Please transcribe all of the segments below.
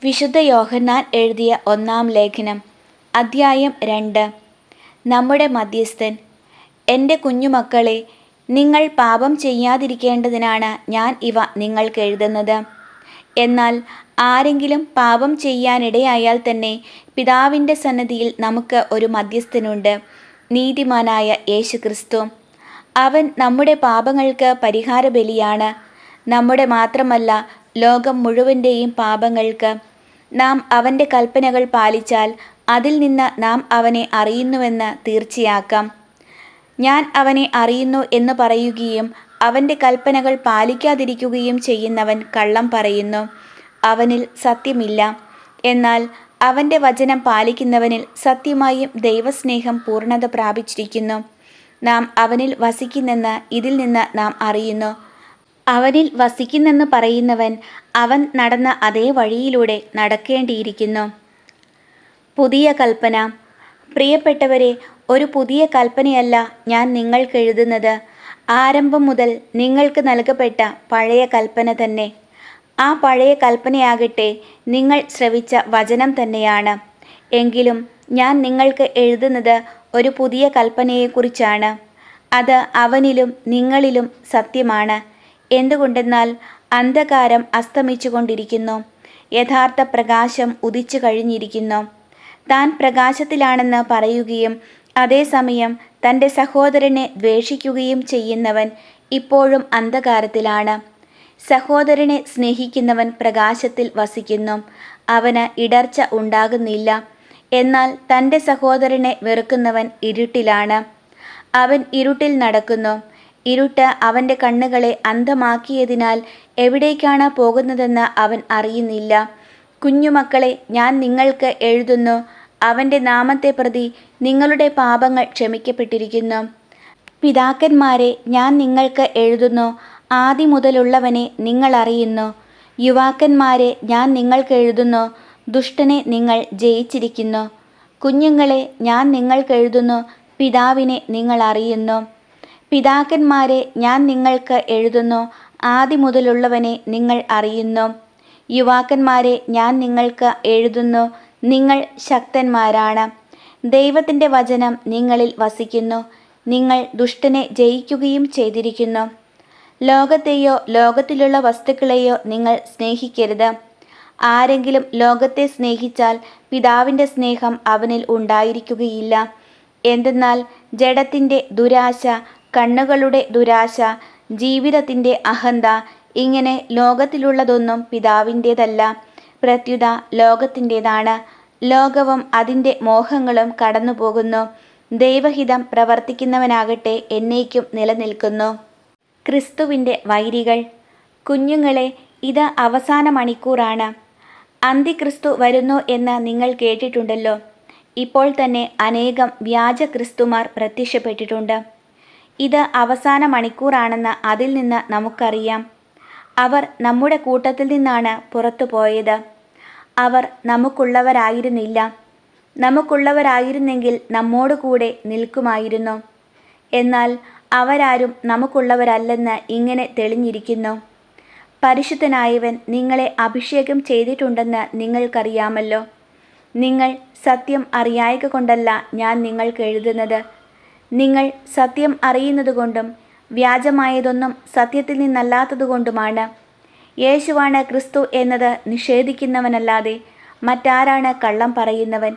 വിശുദ്ധ യോഹന്നാൻ എഴുതിയ ഒന്നാം ലേഖനം, അദ്ധ്യായം 2. നമ്മുടെ മധ്യസ്ഥൻ. എൻ്റെ കുഞ്ഞുമക്കളെ, നിങ്ങൾ പാപം ചെയ്യാതിരിക്കേണ്ടതിനാണ് ഞാൻ ഇവ നിങ്ങൾക്ക് എഴുതുന്നത്. എന്നാൽ ആരെങ്കിലും പാപം ചെയ്യാനിടയായാൽ തന്നെ പിതാവിൻ്റെ സന്നിധിയിൽ നമുക്ക് ഒരു മധ്യസ്ഥനുണ്ട്, നീതിമാനായ യേശുക്രിസ്തു. അവൻ നമ്മുടെ പാപങ്ങൾക്ക് പരിഹാരബലിയാണ്, നമ്മുടെ മാത്രമല്ല ലോകം മുഴുവൻ്റെയും പാപങ്ങൾക്ക്. നാം അവൻ്റെ കൽപ്പനകൾ പാലിച്ചാൽ അതിൽ നിന്ന് നാം അവനെ അറിയുന്നുവെന്ന് തീർച്ചയാക്കാം. ഞാൻ അവനെ അറിയുന്നു എന്ന് പറയുകയും അവൻ്റെ കൽപ്പനകൾ പാലിക്കാതിരിക്കുകയും ചെയ്യുന്നവൻ കള്ളം പറയുന്നു, അവനിൽ സത്യമില്ല. എന്നാൽ അവൻ്റെ വചനം പാലിക്കുന്നവനിൽ സത്യമായും ദൈവസ്നേഹം പൂർണ്ണത പ്രാപിച്ചിരിക്കുന്നു. നാം അവനിൽ വസിക്കുന്നെന്ന് ഇതിൽ നിന്ന് നാം അറിയുന്നു. അവനിൽ വസിക്കുന്നെന്ന് പറയുന്നവൻ അവൻ നടന്ന അതേ വഴിയിലൂടെ നടക്കേണ്ടിയിരിക്കുന്നു. പുതിയ കൽപ്പന. പ്രിയപ്പെട്ടവരെ, ഒരു പുതിയ കൽപ്പനയല്ല ഞാൻ നിങ്ങൾക്ക് എഴുതുന്നത്, ആരംഭം മുതൽ നിങ്ങൾക്ക് നൽകപ്പെട്ട പഴയ കൽപ്പന തന്നെ. ആ പഴയ കൽപ്പനയാകട്ടെ നിങ്ങൾ ശ്രവിച്ച വചനം തന്നെയാണ്. എങ്കിലും ഞാൻ നിങ്ങൾക്ക് എഴുതുന്നത് ഒരു പുതിയ കൽപ്പനയെക്കുറിച്ചാണ്. അത് അവനിലും നിങ്ങളിലും സത്യമാണ്. എന്തുകൊണ്ടെന്നാൽ അന്ധകാരം അസ്തമിച്ചു കൊണ്ടിരിക്കുന്നു, യഥാർത്ഥ പ്രകാശം ഉദിച്ചു കഴിഞ്ഞിരിക്കുന്നു. താൻ പ്രകാശത്തിലാണെന്ന് പറയുകയും അതേസമയം തൻ്റെ സഹോദരനെ ദ്വേഷിക്കുകയും ചെയ്യുന്നവൻ ഇപ്പോഴും അന്ധകാരത്തിലാണ്. സഹോദരനെ സ്നേഹിക്കുന്നവൻ പ്രകാശത്തിൽ വസിക്കുന്നു, അവന് ഇടർച്ച ഉണ്ടാകുന്നില്ല. എന്നാൽ തൻ്റെ സഹോദരനെ വെറുക്കുന്നവൻ ഇരുട്ടിലാണ്, അവൻ ഇരുട്ടിൽ നടക്കുന്നു. ഇരുട്ട് അവൻ്റെ കണ്ണുകളെ അന്ധമാക്കിയതിനാൽ എവിടേക്കാണ് പോകുന്നതെന്ന് അവൻ അറിയുന്നില്ല. കുഞ്ഞുമക്കളെ, ഞാൻ നിങ്ങൾക്ക് എഴുതുന്നു, അവൻ്റെ നാമത്തെ പ്രതി നിങ്ങളുടെ പാപങ്ങൾ ക്ഷമിക്കപ്പെട്ടിരിക്കുന്നു. പിതാക്കന്മാരെ, ഞാൻ നിങ്ങൾക്ക് എഴുതുന്നു, ആദി മുതലുള്ളവനെ നിങ്ങൾ അറിയുന്നു. യുവാക്കന്മാരെ, ഞാൻ നിങ്ങൾക്ക് എഴുതുന്നു, ദുഷ്ടനെ നിങ്ങൾ ജയിച്ചിരിക്കുന്നു. കുഞ്ഞുങ്ങളെ, ഞാൻ നിങ്ങൾക്ക് എഴുതുന്നു, പിതാവിനെ നിങ്ങൾ അറിയുന്നു. പിതാക്കന്മാരെ, ഞാൻ നിങ്ങൾക്ക് എഴുതുന്നു, ആദി മുതലുള്ളവനെ നിങ്ങൾ അറിയുന്നു. യുവാക്കന്മാരെ, ഞാൻ നിങ്ങൾക്ക് എഴുതുന്നു, നിങ്ങൾ ശക്തന്മാരാണ്. ദൈവത്തിൻ്റെ വചനം നിങ്ങളിൽ വസിക്കുന്നു, നിങ്ങൾ ദുഷ്ടനെ ജയിക്കുകയും ചെയ്തിരിക്കുന്നു. ലോകത്തെയോ ലോകത്തിലുള്ള വസ്തുക്കളെയോ നിങ്ങൾ സ്നേഹിക്കരുത്. ആരെങ്കിലും ലോകത്തെ സ്നേഹിച്ചാൽ പിതാവിൻ്റെ സ്നേഹം അവനിൽ ഉണ്ടായിരിക്കുകയില്ല. എന്തെന്നാൽ ജഡത്തിൻ്റെ ദുരാശ, കണ്ണുകളുടെ ദുരാശ, ജീവിതത്തിൻ്റെ അഹന്ത, ഇങ്ങനെ ലോകത്തിലുള്ളതൊന്നും പിതാവിൻ്റേതല്ല, പ്രത്യുത ലോകത്തിൻ്റേതാണ്. ലോകവും അതിൻ്റെ മോഹങ്ങളും കടന്നു പോകുന്നു. ദൈവഹിതം പ്രവർത്തിക്കുന്നവനാകട്ടെ എന്നേക്കും നിലനിൽക്കുന്നു. ക്രിസ്തുവിൻ്റെ വൈരികൾ. കുഞ്ഞുങ്ങളെ, ഇത് അവസാന മണിക്കൂറാണ്. അന്തിക്രിസ്തു വരുന്നു എന്ന് നിങ്ങൾ കേട്ടിട്ടുണ്ടല്ലോ. ഇപ്പോൾ തന്നെ അനേകം വ്യാജ ക്രിസ്തുമാർ പ്രത്യക്ഷപ്പെട്ടിട്ടുണ്ട്. ഇത് അവസാന മണിക്കൂറാണെന്ന് അതിൽ നിന്ന് നമുക്കറിയാം. അവർ നമ്മുടെ കൂട്ടത്തിൽ നിന്നാണ് പുറത്തു പോയത്. അവർ നമുക്കുള്ളവരായിരുന്നില്ല. നമുക്കുള്ളവരായിരുന്നെങ്കിൽ നമ്മോടുകൂടെ നിൽക്കുമായിരുന്നു. എന്നാൽ അവരാരും നമുക്കുള്ളവരല്ലെന്ന് ഇങ്ങനെ തെളിഞ്ഞിരിക്കുന്നു. പരിശുദ്ധനായവൻ നിങ്ങളെ അഭിഷേകം ചെയ്തിട്ടുണ്ടെന്ന് നിങ്ങൾക്കറിയാമല്ലോ. നിങ്ങൾ സത്യം അറിയായ്ക കൊണ്ടല്ല ഞാൻ നിങ്ങൾക്ക് എഴുതുന്നത്, നിങ്ങൾ സത്യം അറിയുന്നതുകൊണ്ടും വ്യാജമായതൊന്നും സത്യത്തിൽ നിന്നല്ലാത്തതുകൊണ്ടുമാണ്. യേശുവാണ് ക്രിസ്തു എന്നത് നിഷേധിക്കുന്നവനല്ലാതെ മറ്റാരാണ് കള്ളം പറയുന്നവൻ?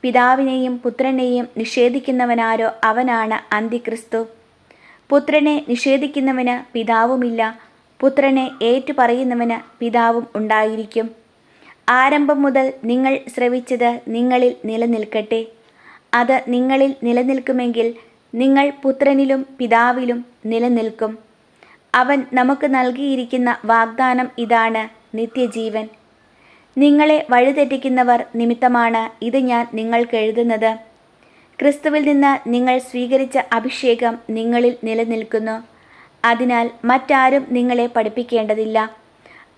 പിതാവിനെയും പുത്രനെയും നിഷേധിക്കുന്നവനാരോ അവനാണ് അന്തിക്രിസ്തു. പുത്രനെ നിഷേധിക്കുന്നവന് പിതാവുമില്ല, പുത്രനെ ഏറ്റുപറയുന്നവന് പിതാവും ഉണ്ടായിരിക്കും. ആരംഭം മുതൽ നിങ്ങൾ ശ്രവിച്ചത് നിങ്ങളിൽ നിലനിൽക്കട്ടെ. അത് നിങ്ങളിൽ നിലനിൽക്കുമെങ്കിൽ നിങ്ങൾ പുത്രനിലും പിതാവിലും നിലനിൽക്കും. അവൻ നമുക്ക് നൽകിയിരിക്കുന്ന വാഗ്ദാനം ഇതാണ്, നിത്യജീവൻ. നിങ്ങളെ വഴിതെറ്റിക്കുന്നവർ നിമിത്തമാണ് ഇത് ഞാൻ നിങ്ങൾക്ക് എഴുതുന്നത്. ക്രിസ്തുവിൽ നിന്ന് നിങ്ങൾ സ്വീകരിച്ച അഭിഷേകം നിങ്ങളിൽ നിലനിൽക്കുന്നു. അതിനാൽ മറ്റാരും നിങ്ങളെ പഠിപ്പിക്കേണ്ടതില്ല.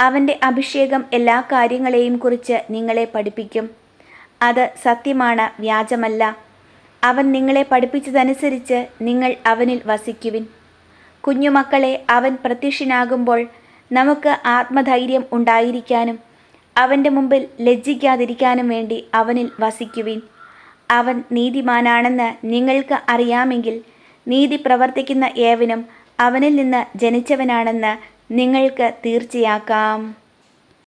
അവൻ്റെ അഭിഷേകം എല്ലാ കാര്യങ്ങളെയും കുറിച്ച് നിങ്ങളെ പഠിപ്പിക്കും. അത് സത്യമാണ്, വ്യാജമല്ല. അവൻ നിങ്ങളെ പഠിപ്പിച്ചതനുസരിച്ച് നിങ്ങൾ അവനിൽ വസിക്കുവിൻ. കുഞ്ഞുമക്കളെ, അവൻ പ്രത്യക്ഷനാകുമ്പോൾ നമുക്ക് ആത്മധൈര്യം ഉണ്ടായിരിക്കാനും അവൻ്റെ മുമ്പിൽ ലജ്ജിക്കാതിരിക്കാനും വേണ്ടി അവനിൽ വസിക്കുവിൻ. അവൻ നീതിമാനാണെന്ന് നിങ്ങൾക്ക് അറിയാമെങ്കിൽ നീതി പ്രവർത്തിക്കുന്ന ഏവനും അവനിൽ നിന്ന് ജനിച്ചവനാണെന്ന് നിങ്ങൾക്ക് തീർച്ചയാക്കാം.